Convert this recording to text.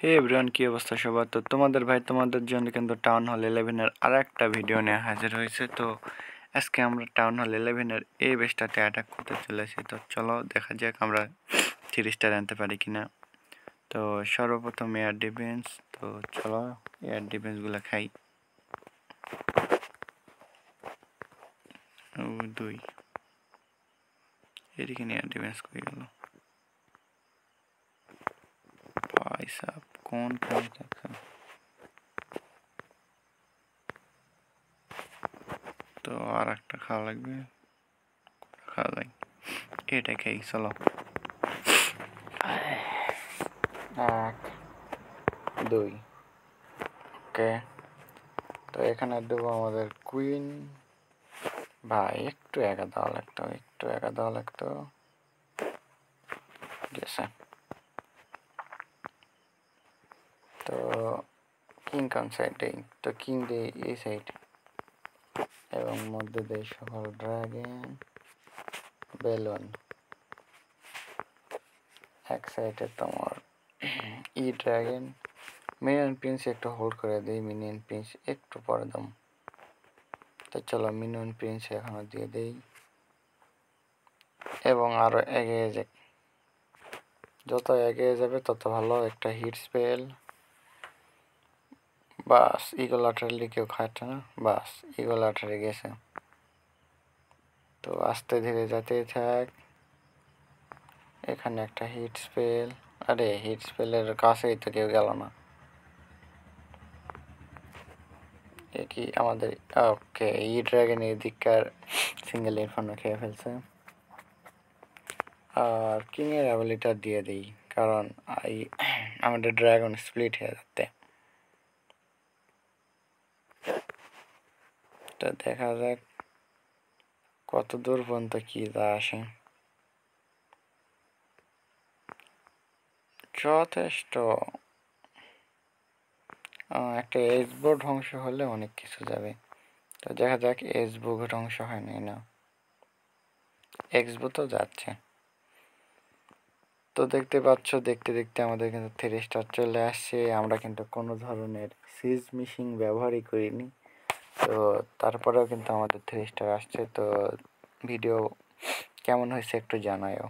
হে everyone, কি অবস্থা সবার? তো তোমাদের ভাই তোমাদের জন্য কিন্তু টাউন হল 11 এর আরেকটা ভিডিও নিয়ে হাজির হয়েছে। তো আজকে আমরা টাউন হল 11 এর এই বেসটাতে অ্যাটাক করতে চলেছি। তো চলো দেখা যাক আমরা 3 স্টার আনতে পারি কিনা। তো সর্বপ্রথম এয়ার ডিফেন্স। তো চলো এয়ার ডিফেন্সগুলো খাই। 2 এদিকে এয়ার ডিফেন্স কই গেল ভাই সাহেব? কোন খাই থাকছে? তো আর একটা খাওয়া লাগবে, খাওয়া যায় এটা খাই। চলো 1 2 ওকে। তো এখানে দেবো আমাদের কুইন। ভাই একটু একা দেওয়া লাগতো, গেছে। তো কিং কোন সাইড দেই? তো কিং দেই এই সাইড, এবং মধ্যে দেই সকল ড্রাগন বেলুন। এক সাইডে তোমার ই ড্রাগন। মিনিয়ন প্রিন্স একটু হোল্ড করে দিই, মিনিয়ন প্রিন্স একটু পরে দাম। তো চলো মিনিয়ন প্রিন্স এখনো দিয়ে দেই, এবং আরো এগিয়ে যাক। যত এগিয়ে যাবে তত ভালো। একটা হিট স্পেল, বাস ইগল আঠারলে কেউ খাচ্ছে না, বাস ইগল আঠারে গেছে। তো আস্তে ধীরে যেতেই থাক। এখানে একটা হিট স্পেল, আরে হিট স্পেলের কাছেই তো কেউ গেল না। এ কি আমাদের? ওকে, ই ড্রাগন এই দিককার সিঙ্গেল ইনফর্ম খেয়ে ফেলছে। আর কিং এর অ্যাবিলিটি দিয়ে দিই, কারণ আমাদের ড্রাগন স্প্লিট হয়ে যাচ্ছে। তো দেখা যাক কত দূর পর্যন্ত কি যা আসে। যথেষ্ট। একটা এসবো ধ্বংস হলে অনেক কিছু যাবে। তো দেখা যাক এসবো ধ্বংস হয় নাই না, এক্সবো তো যাচ্ছে। তো দেখতে পাচ্ছ, দেখতে দেখতে আমাদের কিন্তু 3 স্টার চলে আসছে। আমরা কিন্তু কোনো ধরনের সিজ মিশিং ব্যবহারই করিনি। তো তারপরেও কিন্তু আমাদের 3 স্টার আসছে। তো ভিডিও কেমন হয়েছে একটু জানাও।